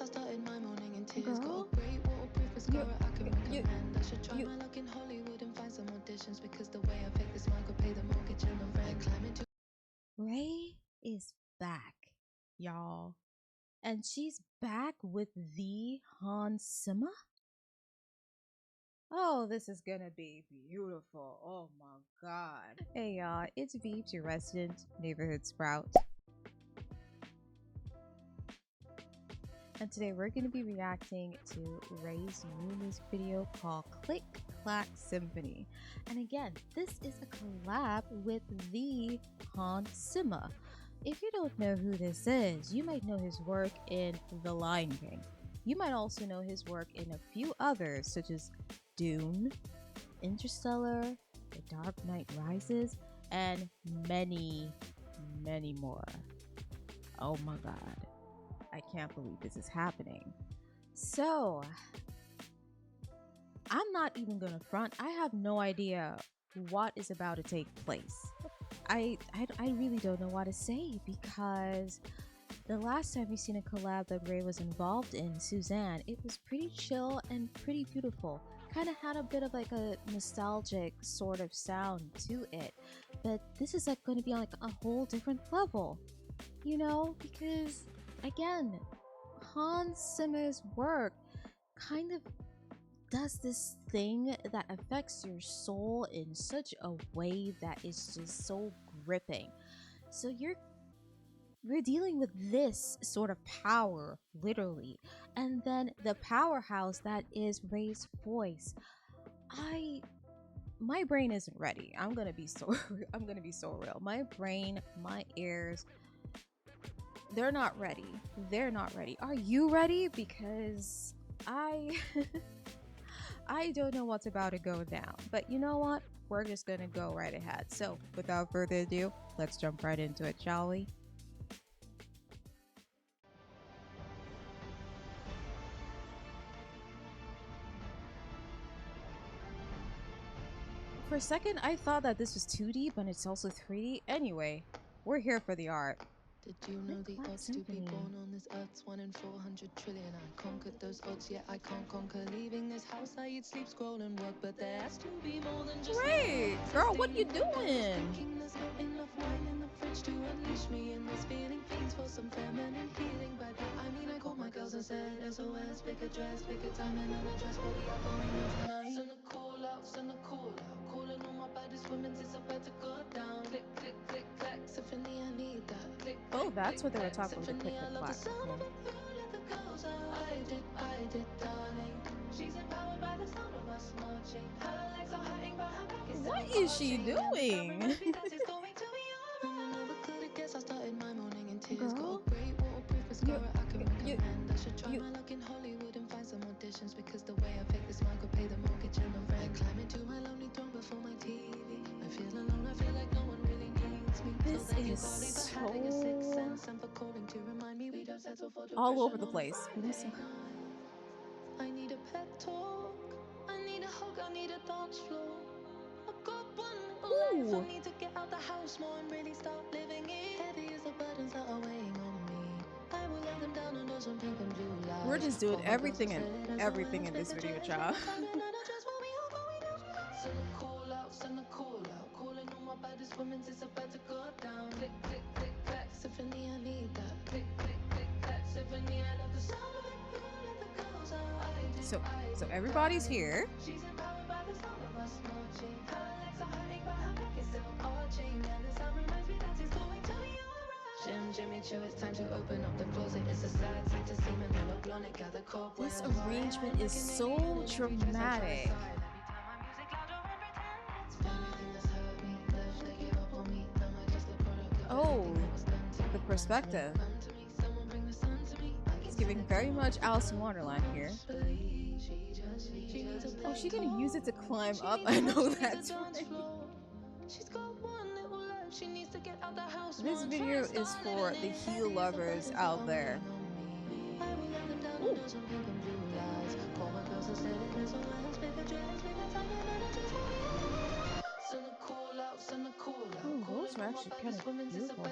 I started my morning in tears. Got Girl, a great waterproof mascara I can you, recommend. I should try my luck in Hollywood and find some auditions, because the way I fake this smile could pay the mortgage and the rent. Climbing to RAYE is back, y'all. And she's back with the Hans Zimmer. Oh, this is gonna be beautiful. Oh my god. Hey y'all, it's Beebs, your resident neighborhood sprout. And today we're going to be reacting to RAYE's new music video called Clack Symphony. And again, this is a collab with the Hans Zimmer. If you don't know who this is, you might know his work in The Lion King. You might also know his work in a few others, such as Dune, Interstellar, The Dark Knight Rises, and many, many more. Oh my god. I can't believe this is happening. So, I'm not even gonna front. I have no idea what is about to take place. I really don't know what to say, because the last time we seen a collab that RAYE was involved in, Suzanne, it was pretty chill and pretty beautiful. Kind of had a bit of like a nostalgic sort of sound to it. But this is like going to be on like a whole different level, you know, because again, Hans Zimmer's work kind of does this thing that affects your soul in such a way that is just so gripping. So we're dealing with this sort of power, literally, and then the powerhouse that is RAYE's voice. My brain isn't ready. I'm gonna be so real. My brain, my ears, they're not ready. They're not ready. Are you ready? Because I I don't know what's about to go down. But you know what? We're just gonna go right ahead. So without further ado, let's jump right into it, shall we? For a second, I thought that this was 2D, but it's also 3D. Anyway, we're here for the art. Did you know the Clack odds to be Symphony. born on this earth's 1 in 400 trillion? I conquered those odds, yet I can't conquer leaving this house. I eat, sleep, scroll, and work, but there has to be more than just Great, girl, what you doing? Thinking there's not enough wine in the fridge to unleash me in this feeling. Fiends for some feminine healing. By that I mean I called my girls and said SOS, pick a dress, pick a time and an address, but we are going out tonight. Send a call out, send a call out, calling all my baddest women, it's about to go down. Click, click, click, clack, symphony, I need that. Click, Oh, that's what they were talking about, the click the clack. I did, darling. She's empowered by the sound of us marching. Her legs are hurting, but her back is still What is she arching. And doing? that is going to be alright. And I never could have guessed I started my morning in tears. Girl, Got a great waterproof mascara I can you, recommend. I should try my luck in Hollywood and find some auditions, because the way I fake this smile could pay the mortgage and the rent. Climbing to my lonely throne before my TV. I feel alone, I feel like no one really needs me. this So thank you, is Golly, for so having a sixth sense and for calling to remind me we don't settle for all over depression the on a place. Friday night. I need a pep talk, I need a hug, I need a dance floor. I've got one little life, Ooh. I need to get out the house more and really start living it. Heavy is the burdens that are weighing on me. I will lay them down under some pink and blue lights. We're just doing Call my girls everything and and say everything in SOS, this pick a video, dress, child. pick a time and an address, what we all going down tonight. Send a call out, send a call out, calling all my baddest women, it's about to go down. Click, click, click, clack, symphony, I need that. Click, click, click, clack, symphony, I love the sound of it. Let the girls out. So everybody's here. She's empowered by the sound of us marching. Her legs are hurting, but her back is still arching. And the sound reminds me that it's going to be alright. Jim, Jimmy Choo, it's time to open up the closet. It's a sad sight to see men who look blonde, gather cobwebs. This arrangement is so dramatic. Oh, the perspective. It's giving very much Alice in Wonderland here. Oh, she gonna use it to climb up? I know that's right. This video is for the heel lovers out there. Ooh. Oh, those are actually kind of beautiful.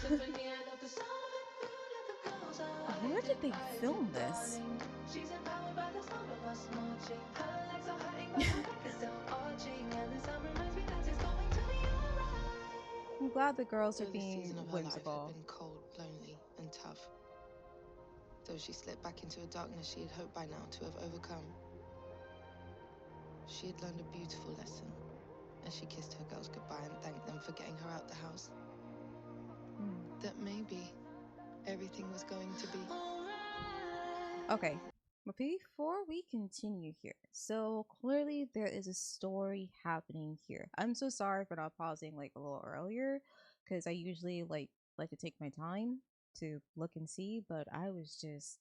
Symphony, I love the sound of it. Let the girls are Where did they hiding, film this? darling. She's empowered by the sound of us marching. Her legs are hurting, but her neck is still arching. And the sound reminds me that it's going to be alright. I'm glad the girls are Though this being season of her life had whimsical. been cold, lonely, and tough, though she slipped back into a darkness she had hoped by now to have overcome, she had learned a beautiful lesson as she kissed her girls goodbye and thanked them for getting her out the house. That maybe everything was going to be Okay, but before we continue here, so clearly there is a story happening here. I'm so sorry for not pausing like a little earlier, because I usually like to take my time to look and see, but I was just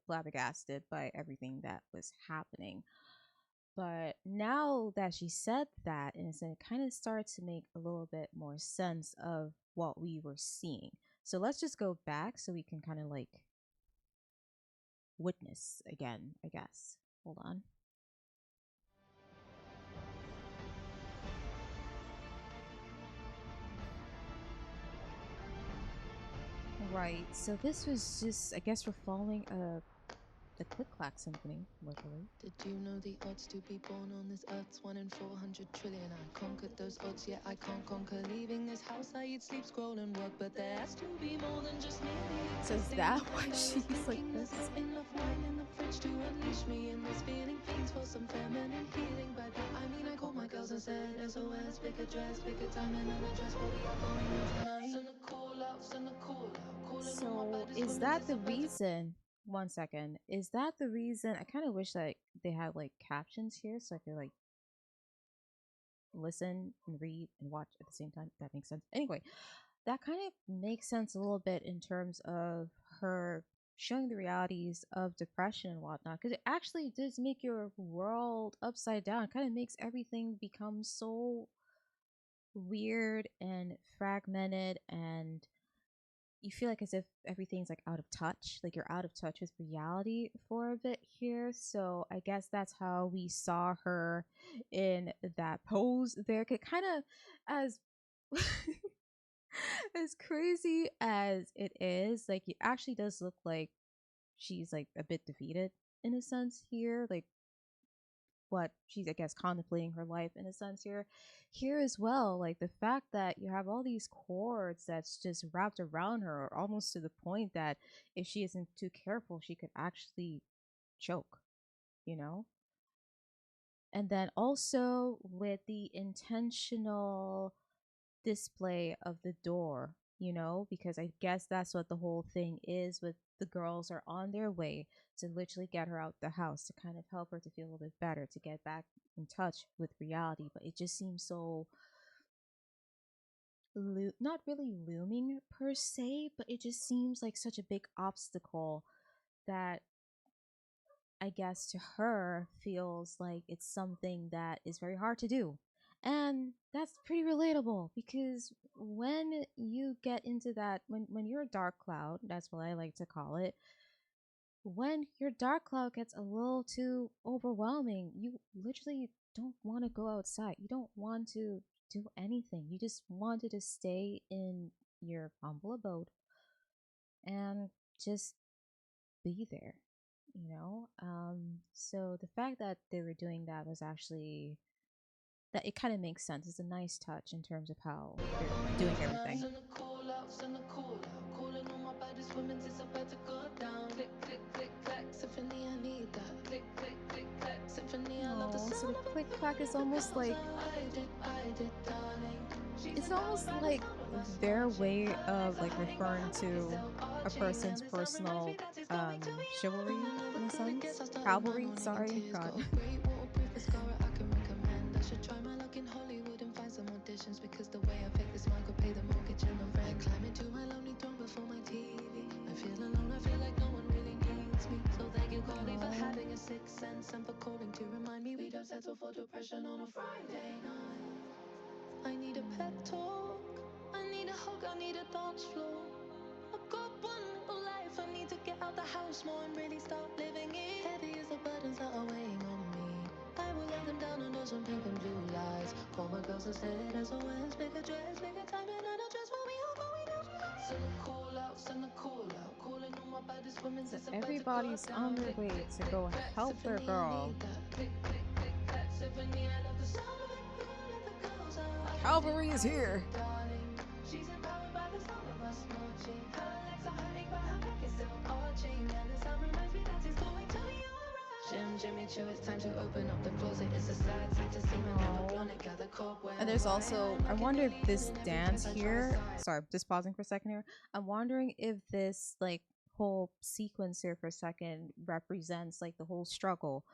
flabbergasted by everything that was happening. But now that she said that, and it kind of started to make a little bit more sense of what we were seeing. So let's just go back so we can kind of like witness again, I guess. Hold on. Right, so this was just, I guess we're following the Clack Symphony, literally. Did you know the odds to be born on this earth's 1 in 400 trillion? I conquered those odds, yet I can't conquer leaving this house. I eat, sleep, scroll, and work, but there has to be more than just me. So is that why she's like this? Enough wine in the fridge to unleash me in this feeling. Fiends for some feminine healing. By that I mean I called my girls and said SOS, pick a dress, pick a time and an address, what we are going on tonight. Send a call out, send a call out. So is that the reason? One second. Is that the reason? I kind of wish that they had like captions here so I could like listen and read and watch at the same time. If that makes sense. Anyway, that kind of makes sense a little bit in terms of her showing the realities of depression and whatnot, because it actually does make your world upside down. It kind of makes everything become so weird and fragmented, and you feel like as if everything's like out of touch, like you're out of touch with reality for a bit here. So I guess that's how we saw her in that pose there. Kind of as as crazy as it is, like it actually does look like she's like a bit defeated in a sense here, like what she's, I guess, contemplating her life in a sense here as well. Like the fact that you have all these cords that's just wrapped around her, almost to the point that if she isn't too careful she could actually choke, you know. And then also with the intentional display of the door, you know, because I guess that's what the whole thing is, with the girls are on their way to literally get her out the house, to kind of help her to feel a little bit better, to get back in touch with reality. But it just seems so not really looming per se, but it just seems like such a big obstacle that I guess to her feels like it's something that is very hard to do. And that's pretty relatable, because when you get into that, when you're a dark cloud, that's what I like to call it, when your dark cloud gets a little too overwhelming, you literally don't want to go outside. You don't want to do anything. You just wanted to stay in your humble abode and just be there, you know. So the fact that they were doing that was actually, that it kind of makes sense. It's a nice touch in terms of how they're doing everything. Send a call out, send a call out. Calling all my baddest women, it's about to go down. Click, click, click, clack, symphony, I need that. Click, click, click, clack, symphony, I love the sound So the of it. click clack is almost like, it's almost like their way of like referring to a person's personal chivalry in a sense. Cavalry, sorry, God. Try my luck in Hollywood and find some auditions, because the way I pick this mic will pay the mortgage and the rent. Climb into my lonely throne before my TV. I feel alone, I feel like no one really needs me. So thank you, Carly, for having a sixth sense and for calling to remind me we don't settle for depression on a Friday night. I need a pep talk, I need a hug, I need a dance floor. I've got one little life, I need to get out the house more and really start living it. Heavy as the burdens that are weighing on me, I will lay them down under some pink and blue lights. Call my girls and said SOS, pick a dress, pick a time and an address, where we are going out. So So everybody's on their way to go help their girl. Calvary is here. And there's also, I wonder if this dance here, sorry, just pausing for a second here. I'm wondering if this like whole sequence here for a second represents like the whole struggle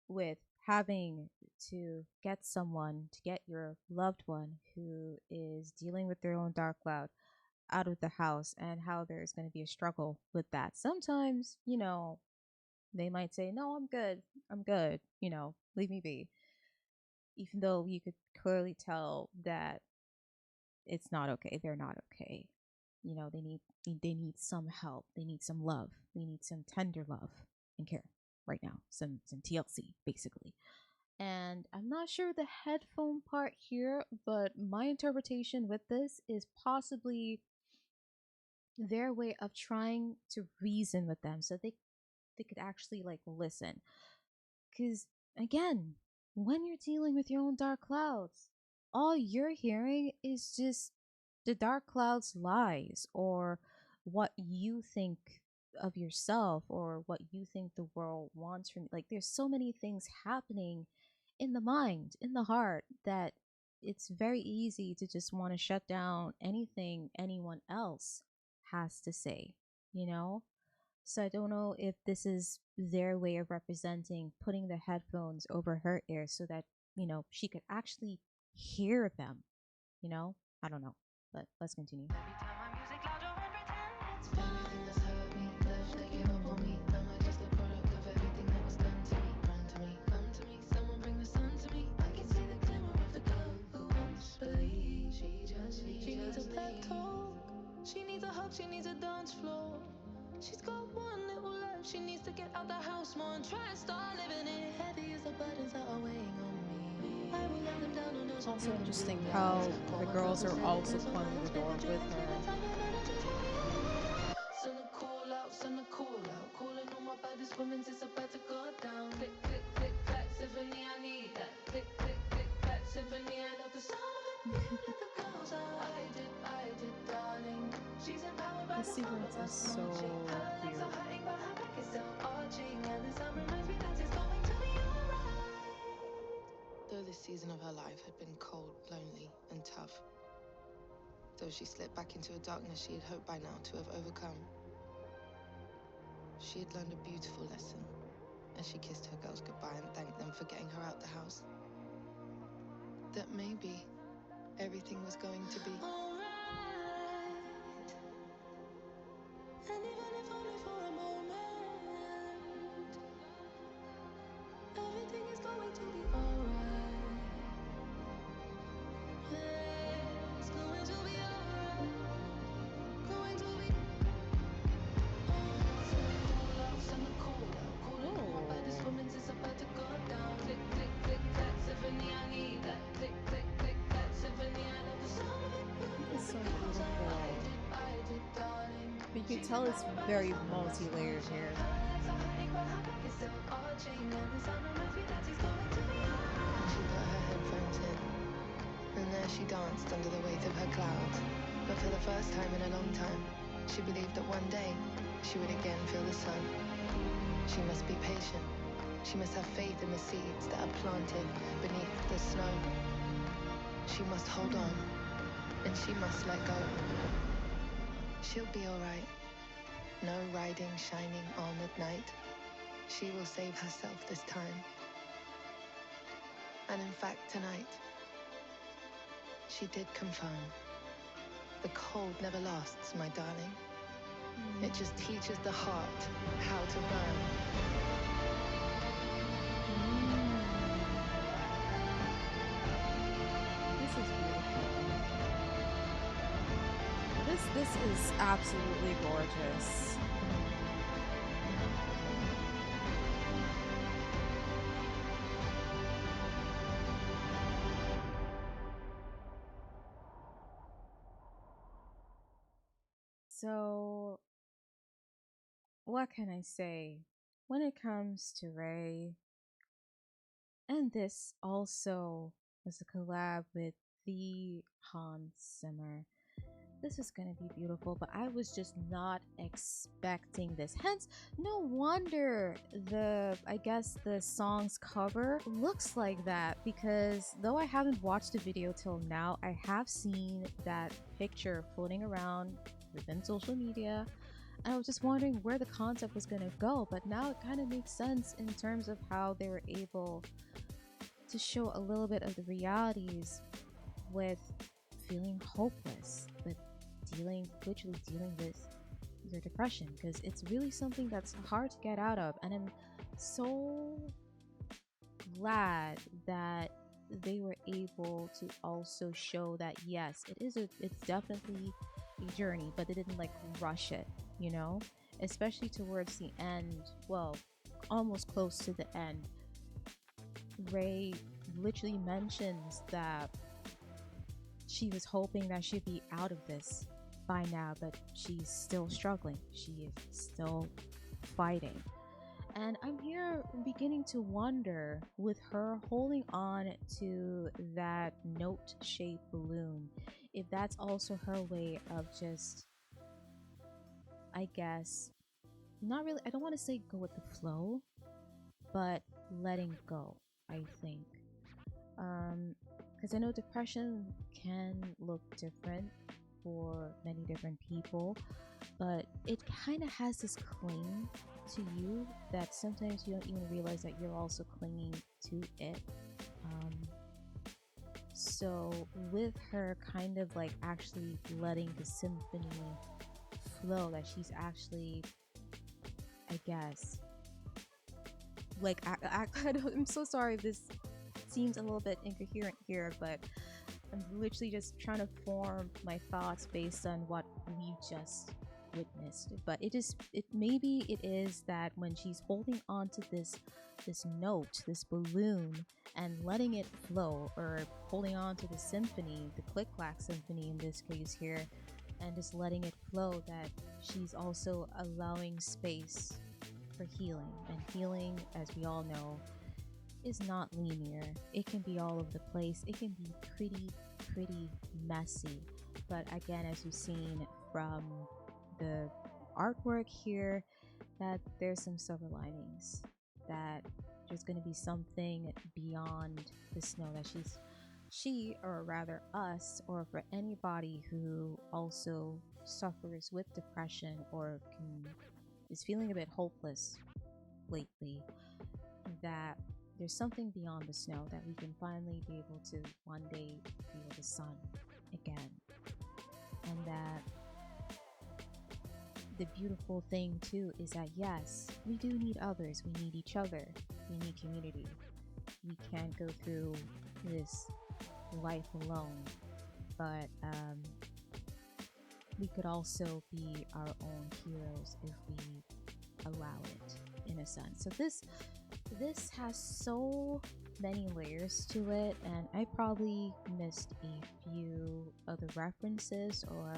with having to get someone, to get your loved one who is dealing with their own dark cloud out of the house, and how there's going to be a struggle with that. Sometimes, they might say, no, I'm good, leave me be. Even though you could clearly tell that it's not okay, they're not okay. They need some help, they need some love, they need some tender love and care right now, some TLC basically. And I'm not sure the headphone part here, but my interpretation with this is possibly their way of trying to reason with them so they could actually like listen. Because again, when you're dealing with your own dark clouds, all you're hearing is just the dark clouds lies, or what you think of yourself, or what you think the world wants from you. Like there's so many things happening in the mind, in the heart, that it's very easy to just want to shut down anything anyone else has to say, you know? So I don't know if this is their way of representing putting the headphones over her ears so that, she could actually hear them, I don't know, but let's continue. She needs a pep talk, she needs a hug, she needs a dance floor. She's got one little life, she needs to get out the house more and try and start living it. Heavy as the burdens that are weighing on me. I will let them down on those. It's also interesting how the girls are also closing the door with her. Send a call out, calling all my baddest women, it's about to go down. Click, click, click, Clack Symphony, I need that. Click, click, click, Clack Symphony, I love the sound of it. Let the girls out. I did, darling. She's empowered by The sequence is so weird. Though this season of her life had been cold, lonely, and tough, though she slipped back into a darkness she had hoped by now to have overcome, she had learned a beautiful lesson as she kissed her girls goodbye and thanked them for getting her out the house. That maybe everything was going to be alright. And even if only for a moment, everything is going to be alright. It's going to be alright. Going to be. Send the call out, calling all my baddest women, it's about to go down. Click, click, click, Clack Symphony, I need that. Click, click, click, Clack Symphony, I love the sound of it. It's so beautiful. I did, darling. But you can tell it's very multi-layered here. She put her headphones in, and there she danced under the weight of her clouds. But for the first time in a long time, she believed that one day she would again feel the sun. She must be patient. She must have faith in the seeds that are planted beneath the snow. She must hold on, and she must let go. She'll be all right. No riding shining armored knight. She will save herself this time. And in fact, tonight, she did confirm. The cold never lasts, my darling. It just teaches the heart how to burn. This is beautiful. This is absolutely gorgeous. So, what can I say? When it comes to RAYE, and this also was a collab with the Hans Zimmer. This is gonna be beautiful, but I was just not expecting this. Hence, no wonder I guess the song's cover looks like that, because though I haven't watched the video till now, I have seen that picture floating around within social media. And I was just wondering where the concept was gonna go, but now it kind of makes sense in terms of how they were able to show a little bit of the realities with feeling hopeless, with literally dealing with your depression, because it's really something that's hard to get out of. And I'm so glad that they were able to also show that yes, it's definitely a journey, but they didn't like rush it, you know, especially towards the end. Well, almost close to the end, RAYE literally mentions that she was hoping that she'd be out of this by now, but she's still struggling. She is still fighting. And I'm here beginning to wonder, with her holding on to that note shaped balloon, if that's also her way of just, I guess, not really, I don't want to say go with the flow, but letting go, I think. Because I know depression can look different for many different people, but it kind of has this cling to you that sometimes you don't even realize that you're also clinging to it. So with her kind of like actually letting the symphony flow, that she's actually, I guess, like I'm so sorry if this seems a little bit incoherent here, but I'm literally just trying to form my thoughts based on what we just witnessed. But maybe it is that when she's holding on to this note, this balloon, and letting it flow, or holding on to the symphony, the Clack Symphony in this case here, and just letting it flow, that she's also allowing space for healing. And healing, as we all know, is not linear. It can be all over the place. It can be pretty messy. But again, as you've seen from the artwork here, that there's some silver linings, that there's going to be something beyond the snow, that or rather us, or for anybody who also suffers with depression or is feeling a bit hopeless lately, that there's something beyond the snow, that we can finally be able to one day feel the sun again. And that the beautiful thing too is that yes, we do need others, we need each other, we need community. We can't go through this life alone, but we could also be our own heroes if we allow it, in a sense. So this has so many layers to it, and I probably missed a few other references or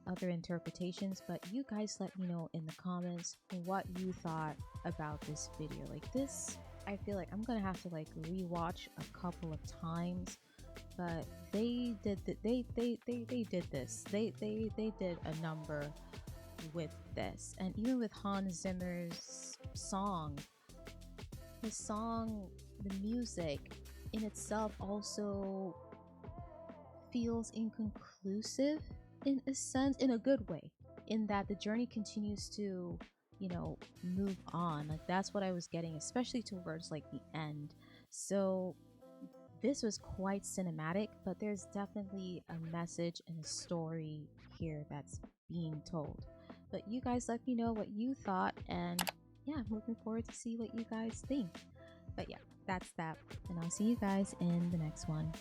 other interpretations, but you guys let me know in the comments what you thought about this video. Like this, I feel like I'm gonna have to like rewatch a couple of times, but they did this. They did a number with this. And even with Hans Zimmer's song, the music in itself also feels inconclusive, in a sense, in a good way, in that the journey continues to, move on. Like that's what I was getting, especially towards like the end. So this was quite cinematic, but there's definitely a message and a story here that's being told. But you guys let me know what you thought, and yeah, I'm looking forward to see what you guys think. But yeah, that's that, and I'll see you guys in the next one.